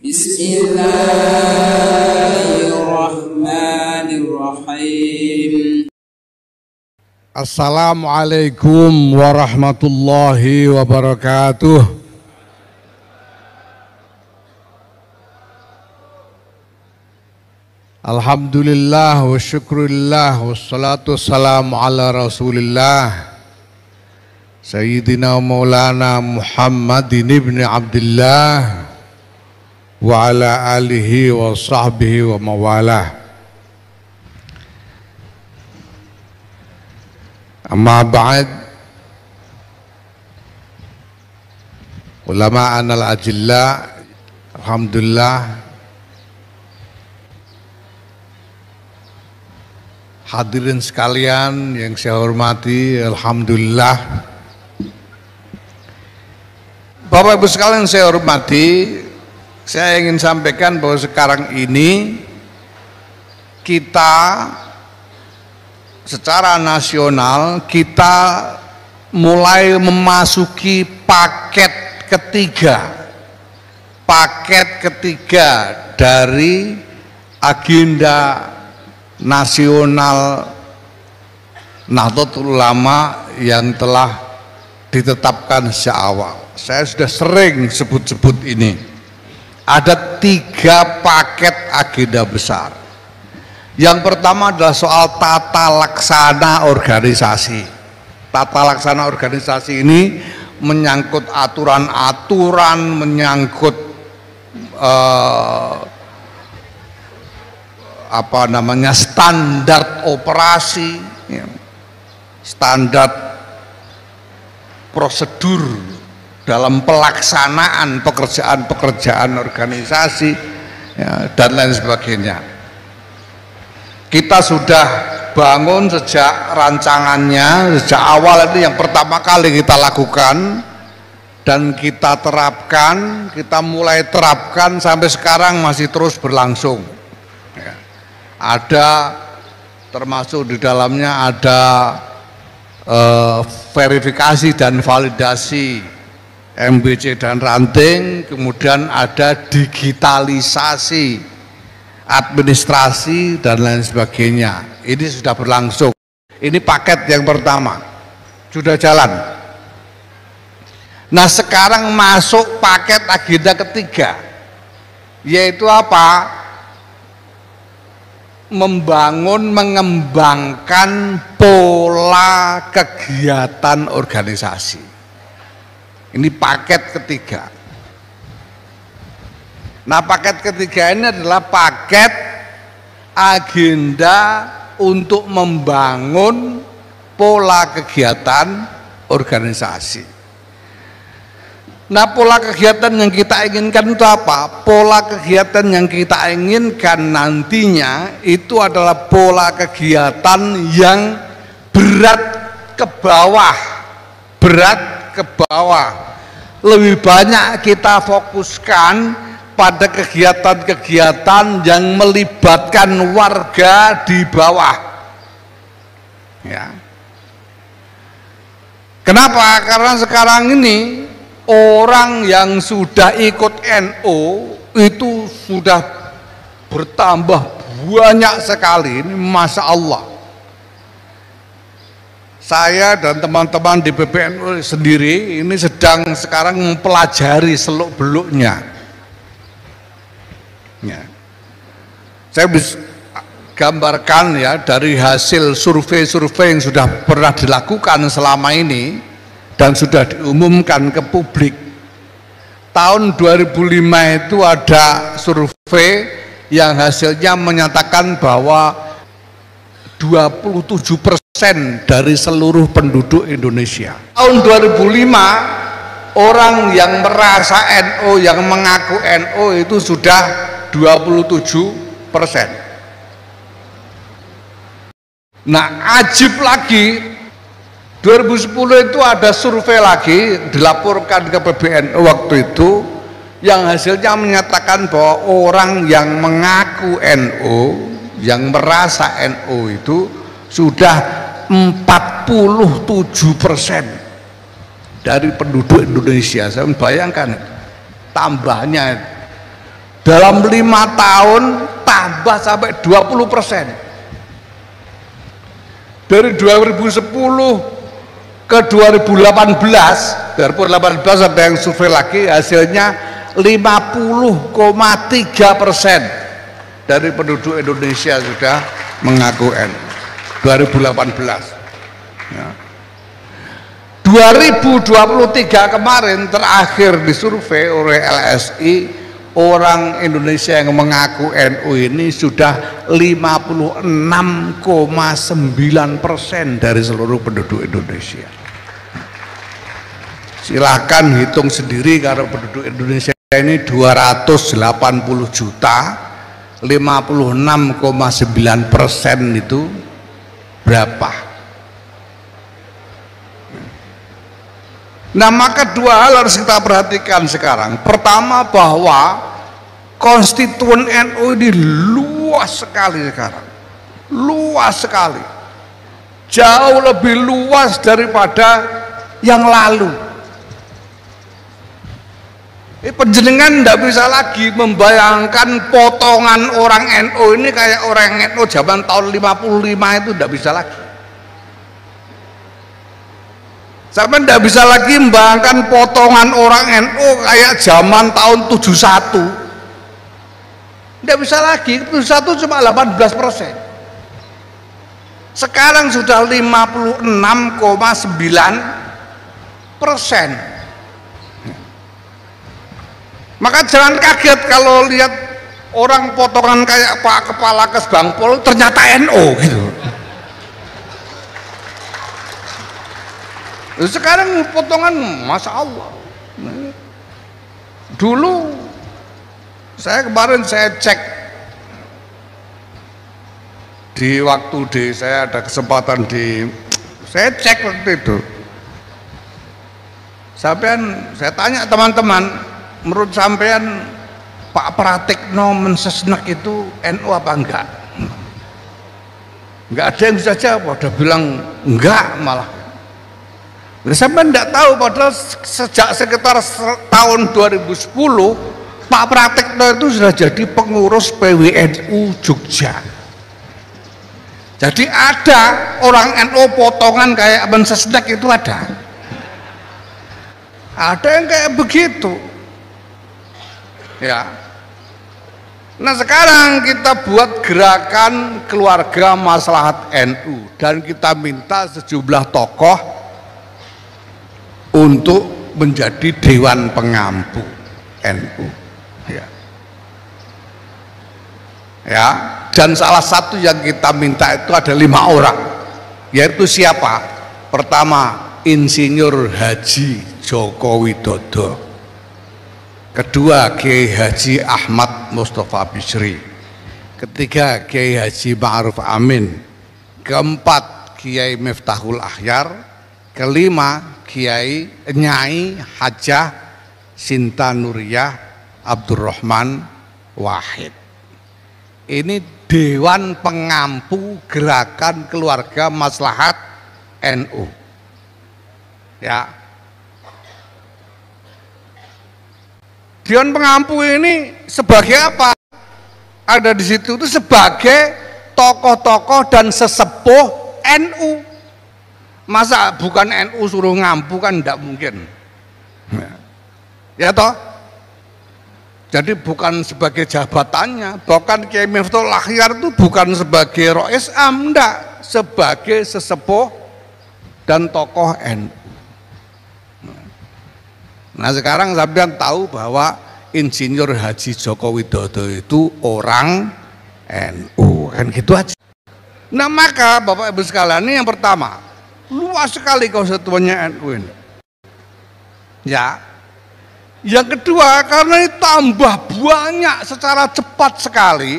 Bismillahirrahmanirrahim. Assalamualaikum warahmatullahi wabarakatuh. Alhamdulillah wa syukurillah wassalatu wassalamu ala rasulillah Sayyidina Maulana Muhammadin ibn Abdullah wa ala alihi wa sahbihi wa mawalah. Amma ba'd, ulama anal ajilla, alhamdulillah, hadirin sekalian yang saya hormati, alhamdulillah. Bapak Ibu sekalian saya hormati, saya ingin sampaikan bahwa sekarang ini kita secara nasional kita mulai memasuki paket ketiga dari agenda nasional Nahdlatul Ulama yang telah ditetapkan sejak awal. Saya sudah sering sebut-sebut ini. Ada 3 paket agenda besar. Yang pertama adalah soal tata laksana organisasi. Tata laksana organisasi ini menyangkut aturan-aturan, menyangkut standar operasi, standar prosedur dalam pelaksanaan pekerjaan organisasi, dan lain sebagainya. Kita sudah bangun sejak rancangannya, sejak awal itu yang pertama kali kita lakukan dan kita terapkan, kita mulai terapkan sampai sekarang masih terus berlangsung. Ada termasuk di dalamnya ada verifikasi dan validasi MBC dan ranting, kemudian ada digitalisasi administrasi dan lain sebagainya. Ini sudah berlangsung. Ini paket yang pertama sudah jalan. Nah, sekarang masuk paket agenda ketiga, yaitu apa? Mengembangkan pola kegiatan organisasi. Ini paket ketiga. Nah, paket ketiga ini adalah paket agenda untuk membangun pola kegiatan organisasi. Nah, pola kegiatan yang kita inginkan itu apa? Pola kegiatan yang kita inginkan nantinya itu adalah pola kegiatan yang berat ke bawah. Lebih banyak kita fokuskan pada kegiatan-kegiatan yang melibatkan warga di bawah. Ya. Kenapa? Karena sekarang ini orang yang sudah ikut NU itu sudah bertambah banyak sekali. Ini Masya Allah. Saya dan teman-teman di PBNU sendiri ini sedang sekarang mempelajari seluk-beluknya. Ya. Saya bisa gambarkan ya dari hasil survei-survei yang sudah pernah dilakukan selama ini dan sudah diumumkan ke publik. Tahun 2005 itu ada survei yang hasilnya menyatakan bahwa 27% dari seluruh penduduk Indonesia. Tahun 2005 orang yang merasa NU, yang mengaku NU itu sudah 27%. Nah, ajib lagi 2010 itu ada survei lagi dilaporkan ke PBNU waktu itu yang hasilnya menyatakan bahwa orang yang mengaku NU, yang merasa NU itu sudah 47% dari penduduk Indonesia. Saya bayangkan tambahnya dalam 5 tahun tambah sampai 20%. Dari 2010 ke 2018 ada yang survei lagi, hasilnya 50,3% dari penduduk Indonesia sudah mengaku NU 2018 ya. 2023 kemarin terakhir disurvei oleh LSI, orang Indonesia yang mengaku NU ini sudah 56,9% dari seluruh penduduk Indonesia. Silahkan hitung sendiri, kalau penduduk Indonesia ini 280 juta, 56,9% itu berapa? Nah, maka dua hal harus kita perhatikan sekarang. Pertama, bahwa konstituen NU ini luas sekali sekarang, luas sekali, jauh lebih luas daripada yang lalu. Penjenengan tidak bisa lagi membayangkan potongan orang NU ini kayak orang NU zaman tahun 55 itu, tidak bisa lagi. Sampai tidak bisa lagi membayangkan potongan orang NU kayak zaman tahun 71. Tidak bisa lagi, 71 cuma 18%. Sekarang sudah 56,9%. Maka jangan kaget kalau lihat orang potongan kayak Pak Kepala Kesbangpol ternyata NU gitu. Sekarang potongan, masya Allah. Dulu kemarin saya cek di waktu saya ada kesempatan saya cek waktu itu. Saya tanya teman-teman, menurut sampean Pak Pratikno Mensesnek itu NU apa enggak? Enggak ada yang bisa jawab, udah bilang enggak malah. Sampai tidak tahu, padahal sejak sekitar tahun 2010 Pak Pratikno itu sudah jadi pengurus PWNU Jogja. Jadi ada orang NU potongan kayak Mensesnek itu ada yang kayak begitu ya. Nah, sekarang kita buat gerakan keluarga maslahat NU dan kita minta sejumlah tokoh untuk menjadi Dewan Pengampu NU ya. Dan salah satu yang kita minta itu ada 5 orang, yaitu siapa? Pertama, Insinyur Haji Joko Widodo. Kedua, Kiai Haji Ahmad Mustafa Bisri. Ketiga, Kiai Haji Ma'ruf Amin. Keempat, Kiai Miftahul Ahyar. Kelima, Nyai Hajah Sinta Nuriyah Abdurrahman Wahid. Ini Dewan Pengampu Gerakan Keluarga Maslahat NU ya. Dewan Pengampu ini sebagai apa? Ada di situ itu sebagai tokoh-tokoh dan sesepuh NU. Masa bukan NU suruh ngampu, kan tidak mungkin ya toh. Jadi bukan sebagai jabatannya, bahkan Kiai Miftahul Ahyar itu bukan sebagai Rois Am, enggak, sebagai sesepuh dan tokoh NU. Nah, sekarang sampean tahu bahwa Insinyur Haji Joko Widodo itu orang NU, kan gitu aja. Nah, maka Bapak Ibu sekalian, ini yang pertama, luas sekali konstituennya NU ini ya. Yang kedua, karena ini tambah banyak secara cepat sekali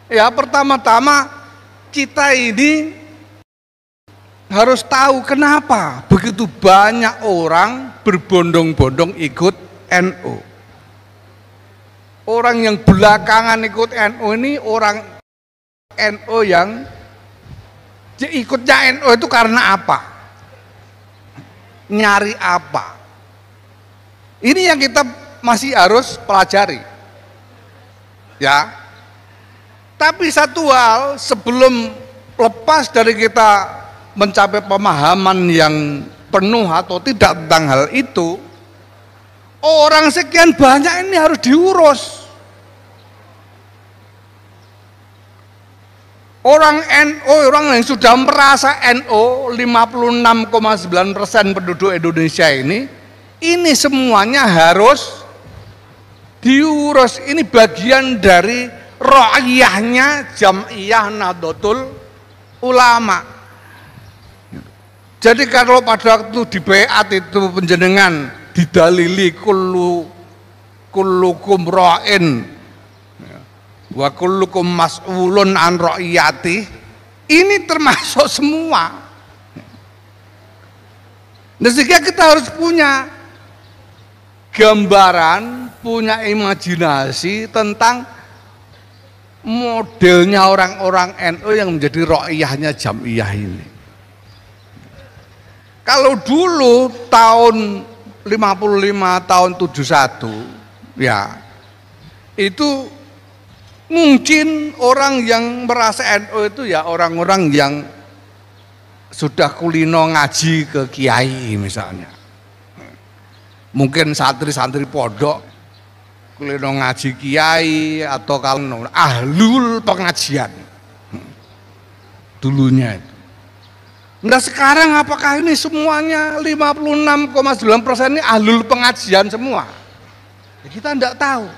ya. Pertama-tama kita ini harus tahu kenapa begitu banyak orang berbondong-bondong ikut NU. Orang yang belakangan ikut NU ini orang NU yang ikutnya NU itu karena apa? Nyari apa? Ini yang kita masih harus pelajari. ya. Tapi satu hal, sebelum lepas dari kita mencapai pemahaman yang penuh atau tidak tentang hal itu, orang sekian banyak ini harus diurus. Orang NU, orang yang sudah merasa NU 56,9% penduduk Indonesia ini semuanya harus diurus. Ini bagian dari ra'iyahnya Jam'iyah Nahdlatul Ulama. Jadi kalau pada waktu di Baiat itu penjenengan didalili kullukum ra'in wa kullukum mas'ulun an ra'iyati, ini termasuk semua. Nah, sehingga kita harus punya gambaran, punya imajinasi tentang modelnya orang-orang NU yang menjadi ra'iyahnya Jam'iyah ini. Kalau dulu tahun 55 tahun 71 ya, itu mungkin orang yang merasa NU itu ya orang-orang yang sudah kulino ngaji ke kiai misalnya. Mungkin santri-santri pondok kulino ngaji kiai, atau kalau ahlul pengajian dulunya itu. Nah sekarang apakah ini semuanya 56,9% ini ahlul pengajian semua? Ya, kita tidak tahu.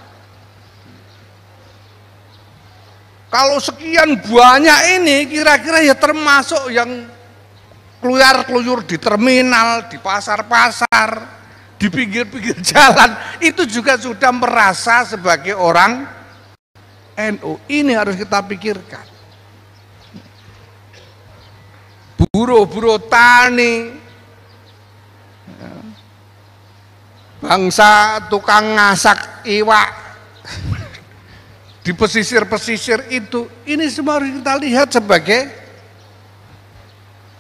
Kalau sekian banyak ini kira-kira ya termasuk yang keluyar-keluyur di terminal, di pasar-pasar, di pinggir-pinggir jalan, itu juga sudah merasa sebagai orang NU. Ini harus kita pikirkan. Buruh-buruh tani, bangsa tukang ngasak iwak di pesisir-pesisir itu, ini semua harus kita lihat sebagai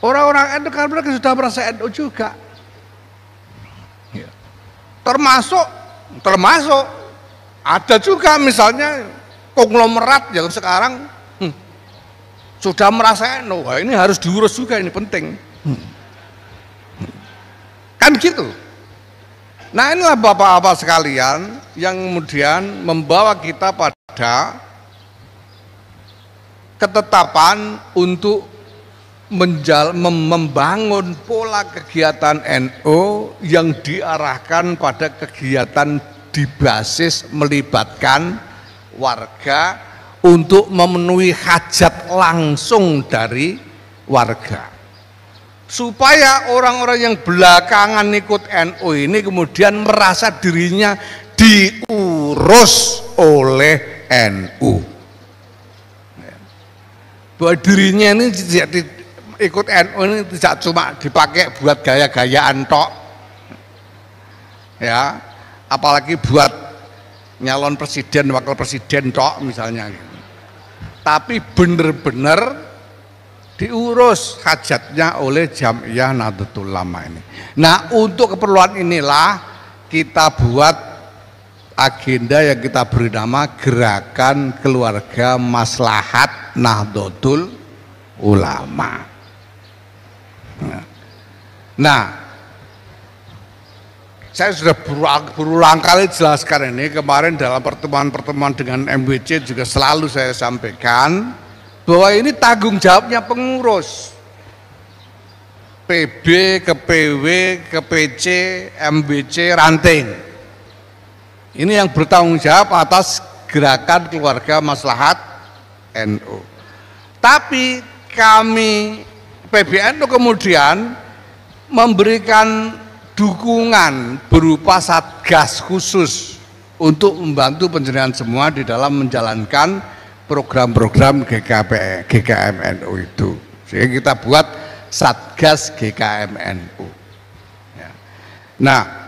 orang-orang NU, karena mereka sudah merasa NU juga. Termasuk ada juga misalnya konglomerat yang sekarang sudah merasa NU, wah ini harus diurus juga, ini penting. Kan gitu. Nah inilah bapak-bapak sekalian yang kemudian membawa kita pada ketetapan untuk membangun pola kegiatan NU yang diarahkan pada kegiatan dibasis melibatkan warga untuk memenuhi hajat langsung dari warga, supaya orang-orang yang belakangan ikut NU ini kemudian merasa dirinya diurus oleh NU, bahwa dirinya ini ikut NU ini tidak cuma dipakai buat gaya-gayaan tok, ya, apalagi buat nyalon presiden, wakil presiden tok misalnya, tapi benar-benar diurus hajatnya oleh Jam'iyah Nahdlatul Ulama ini. Nah untuk keperluan inilah kita buat agenda yang kita beri nama Gerakan Keluarga Maslahat Nahdlatul Ulama. Nah, saya sudah berulang kali jelaskan ini kemarin dalam pertemuan-pertemuan dengan MWC, juga selalu saya sampaikan bahwa ini tanggung jawabnya pengurus PB, ke PW, ke PC, MWC, ranting. Ini yang bertanggung jawab atas Gerakan Keluarga Maslahat NU. Tapi kami PBNU kemudian memberikan dukungan berupa satgas khusus untuk membantu panjenengan semua di dalam menjalankan program-program GKMNU itu. Sehingga kita buat satgas GKMNU. Nah,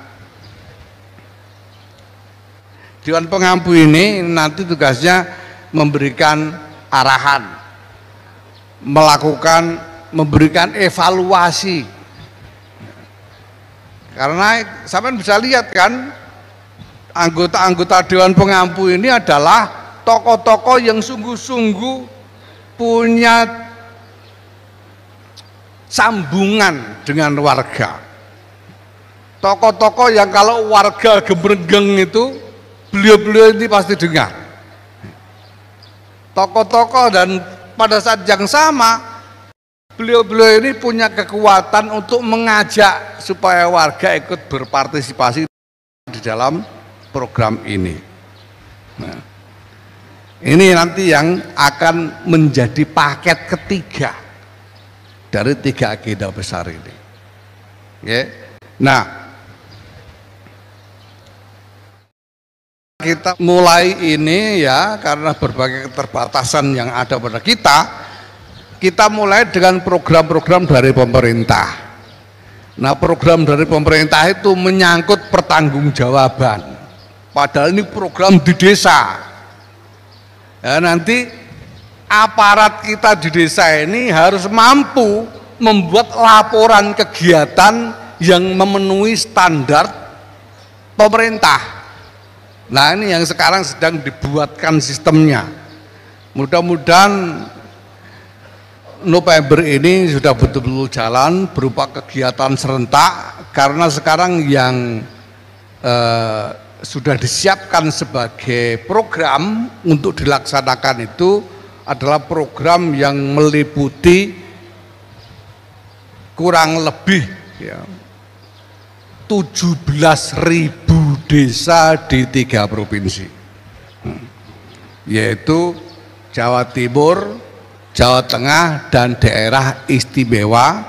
Dewan Pengampu ini nanti tugasnya memberikan arahan, memberikan evaluasi, karena sampean bisa lihat kan anggota-anggota Dewan Pengampu ini adalah tokoh-tokoh yang sungguh-sungguh punya sambungan dengan warga. Tokoh-tokoh yang kalau warga gemergeng itu beliau-beliau ini pasti dengar. Tokoh-tokoh dan pada saat yang sama beliau-beliau ini punya kekuatan untuk mengajak supaya warga ikut berpartisipasi di dalam program ini. Nah, ini nanti yang akan menjadi paket ketiga dari 3 agenda besar ini. Ya. Nah, kita mulai ini ya karena berbagai keterbatasan yang ada pada kita mulai dengan program-program dari pemerintah. Nah, program dari pemerintah itu menyangkut pertanggungjawaban. Padahal ini program di desa. Ya, nanti aparat kita di desa ini harus mampu membuat laporan kegiatan yang memenuhi standar pemerintah. Nah, ini yang sekarang sedang dibuatkan sistemnya. Mudah-mudahan November ini sudah betul-betul jalan berupa kegiatan serentak, karena sekarang yang sudah disiapkan sebagai program untuk dilaksanakan itu adalah program yang meliputi kurang lebih ya, 17.000 desa di 3 provinsi, yaitu Jawa Timur, Jawa Tengah, dan daerah istimewa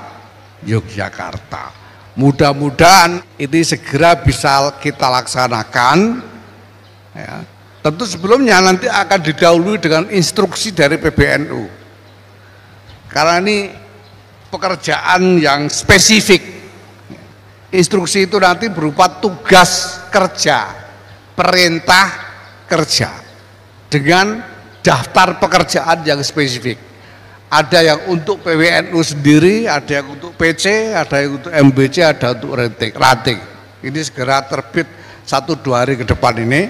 Yogyakarta. Mudah-mudahan ini segera bisa kita laksanakan ya. Tentu sebelumnya nanti akan didahului dengan instruksi dari PBNU, karena ini pekerjaan yang spesifik. Instruksi itu nanti berupa tugas kerja, perintah kerja dengan daftar pekerjaan yang spesifik. Ada yang untuk PWNU sendiri, ada yang untuk PC, ada yang untuk MBC, ada untuk ranting. Ini segera terbit 1-2 hari ke depan ini,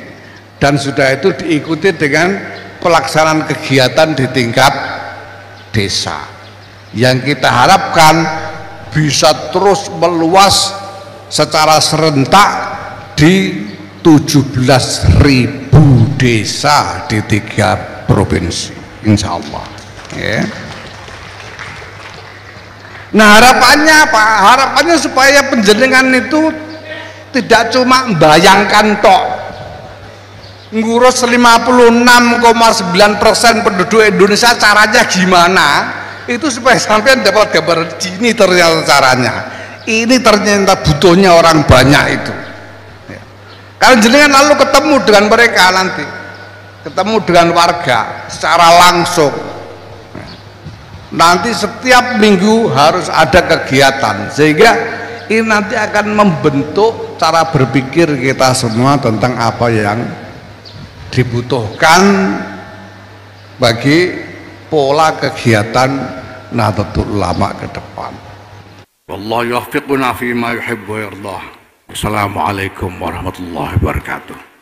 dan sudah itu diikuti dengan pelaksanaan kegiatan di tingkat desa yang kita harapkan bisa terus meluas secara serentak di 17.000 desa di 3 provinsi, insya Allah ya. Nah, harapannya apa? Harapannya supaya penjenengan itu tidak cuma membayangkan tok ngurus 56,9% penduduk Indonesia caranya gimana, itu supaya sampai dapat gambar ini ternyata caranya, ini ternyata butuhnya orang banyak itu ya. Kalau jenengan lalu ketemu dengan mereka, nanti ketemu dengan warga secara langsung, nanti setiap minggu harus ada kegiatan, sehingga ini nanti akan membentuk cara berpikir kita semua tentang apa yang dibutuhkan bagi pola kegiatan Nahdlatul Ulama ke depan. Wallahu yawfiquna fi ma yuhibbu wa yardah. Assalamualaikum warahmatullahi wabarakatuh.